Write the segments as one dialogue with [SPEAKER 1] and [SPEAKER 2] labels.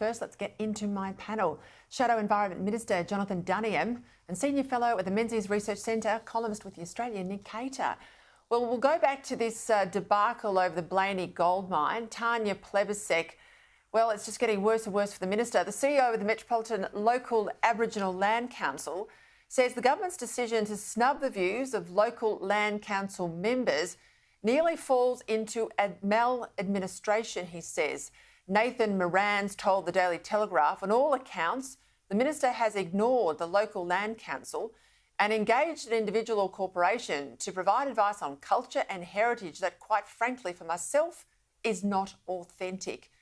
[SPEAKER 1] First, let's get into my panel. Shadow Environment Minister Jonathan Duniam and Senior Fellow at the Menzies Research Centre, columnist with The Australian, Nick Cater. Well, we'll go back to this debacle over the Blayney gold mine. Tanya Plibersek, well, it's just getting worse and worse for the minister. The CEO of the Metropolitan Local Aboriginal Land Council says the government's decision to snub the views of local land council members nearly falls into maladministration, he says. Nathan Moran's told the Daily Telegraph, on all accounts, the minister has ignored the local land council and engaged an individual or corporation to provide advice on culture and heritage that, quite frankly, for myself, is not authentic.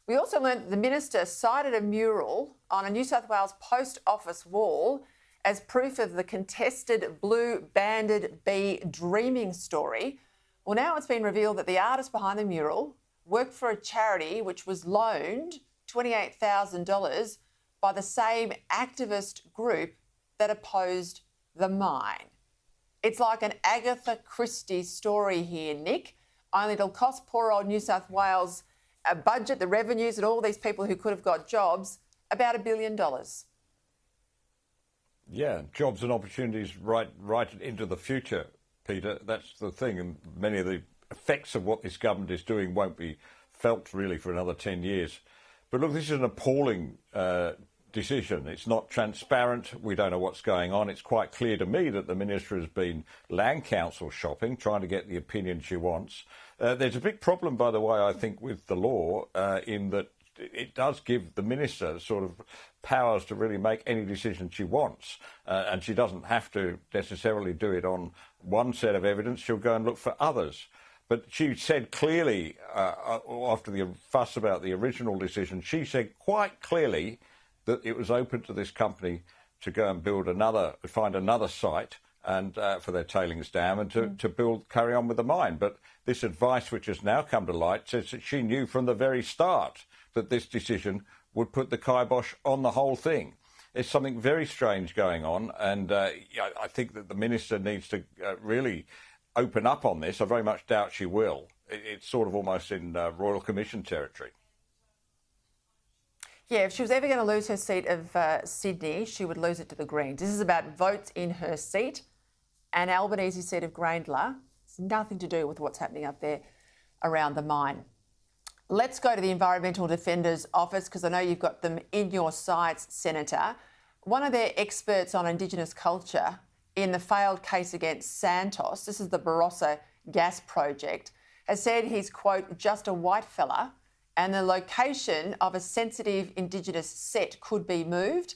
[SPEAKER 1] We also learned that the minister cited a mural on a New South Wales post office wall as proof of the contested blue banded bee dreaming story. Well, now it's been revealed that the artist behind the mural worked for a charity which was loaned $28,000 by the same activist group that opposed the mine. It's like an Agatha Christie story here, Nick, only it'll cost poor old New South Wales a budget, the revenues and all these people who could have got jobs, about $1 billion.
[SPEAKER 2] Yeah, jobs and opportunities right into the future, Peter. That's the thing, and many of the effects of what this government is doing won't be felt really for another 10 years. But look, this is an appalling decision. It's not transparent. We don't know what's going on. It's quite clear to me that the minister has been land council shopping, trying to get the opinion she wants. There's a big problem, by the way, I think, with the law in that it does give the minister sort of powers to really make any decision she wants. And she doesn't have to necessarily do it on one set of evidence. She'll go and look for others. But she said clearly, after the fuss about the original decision, she said quite clearly that it was open to this company to go and find another site and for their tailings dam and to carry on with the mine. But this advice, which has now come to light, says that she knew from the very start that this decision would put the kibosh on the whole thing. There's something very strange going on, and I think that the minister needs to really open up on this. I very much doubt she will. It's sort of almost in Royal Commission territory.
[SPEAKER 1] Yeah, if she was ever going to lose her seat of Sydney, she would lose it to the Greens. This is about votes in her seat, and Albanese's seat of Grayndler. It's nothing to do with what's happening up there around the mine. Let's go to the Environmental Defender's Office, because I know you've got them in your sights, Senator. One of their experts on Indigenous culture in the failed case against Santos, this is the Barossa gas project, has said he's, quote, just a white fella, and the location of a sensitive Indigenous set could be moved.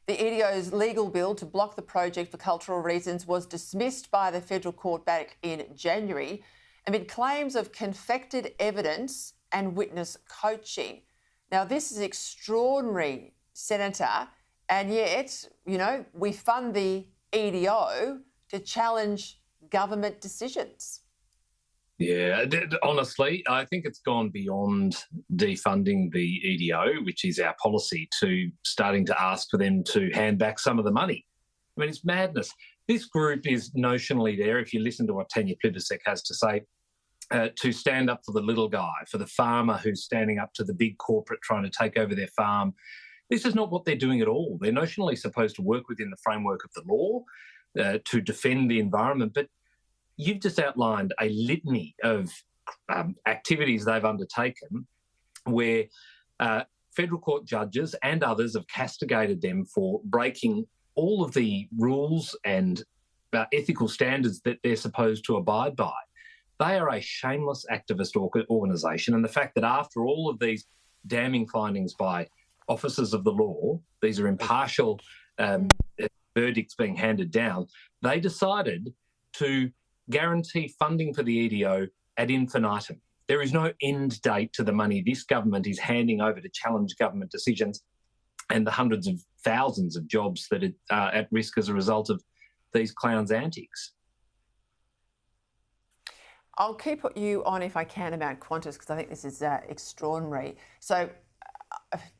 [SPEAKER 1] The EDO's legal bill to block the project for cultural reasons was dismissed by the federal court back in January amid claims of confected evidence and witness coaching. Now, this is extraordinary, Senator, and yet, you know, we fund the EDO to challenge government decisions.
[SPEAKER 3] Yeah, honestly, I think it's gone beyond defunding the EDO, which is our policy, to starting to ask for them to hand back some of the money. I mean, it's madness. This group is notionally there, if you listen to what Tanya Plibersek has to say, to stand up for the little guy, for the farmer who's standing up to the big corporate trying to take over their farm. This is not what they're doing at all. They're notionally supposed to work within the framework of the law to defend the environment, but you've just outlined a litany of activities they've undertaken where federal court judges and others have castigated them for breaking all of the rules and ethical standards that they're supposed to abide by. They are a shameless activist organisation, and the fact that after all of these damning findings by officers of the law, these are impartial verdicts being handed down, they decided to guarantee funding for the EDO ad infinitum. There is no end date to the money this government is handing over to challenge government decisions and the hundreds of thousands of jobs that are at risk as a result of these clowns' antics.
[SPEAKER 1] I'll keep you on, if I can, about Qantas, because I think this is extraordinary. So,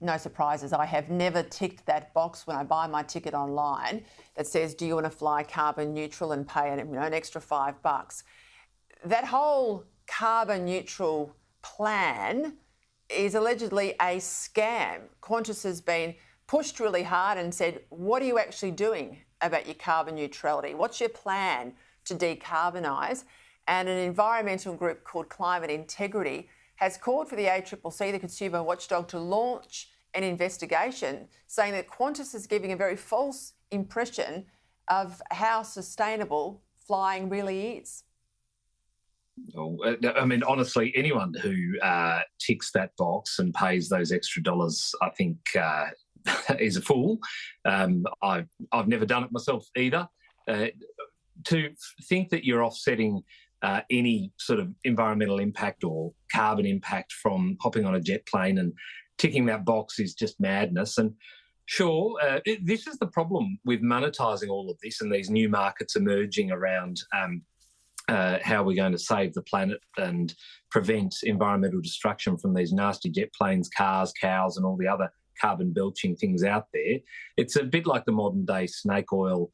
[SPEAKER 1] no surprises, I have never ticked that box when I buy my ticket online that says, do you want to fly carbon neutral and pay an extra $5? That whole carbon neutral plan is allegedly a scam. Qantas has been pushed really hard and said, what are you actually doing about your carbon neutrality? What's your plan to decarbonise? And an environmental group called Climate Integrity has called for the ACCC, the consumer watchdog, to launch an investigation, saying that Qantas is giving a very false impression of how sustainable flying really is.
[SPEAKER 3] Oh, I mean, honestly, anyone who ticks that box and pays those extra dollars, I think, is a fool. I've never done it myself either. To think that you're offsetting any sort of environmental impact or carbon impact from hopping on a jet plane and ticking that box is just madness. And sure, this is the problem with monetising all of this and these new markets emerging around how we're going to save the planet and prevent environmental destruction from these nasty jet planes, cars, cows and all the other carbon belching things out there. It's a bit like the modern day snake oil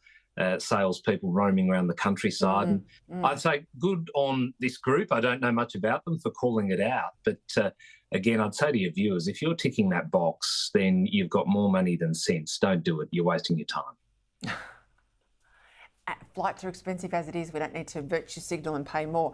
[SPEAKER 3] salespeople roaming around the countryside. And I'd say good on this group. I don't know much about them for calling it out. But again, I'd say to your viewers, if you're ticking that box, then you've got more money than sense. Don't do it. You're wasting your time.
[SPEAKER 1] Flights are expensive as it is. We don't need to virtue signal and pay more.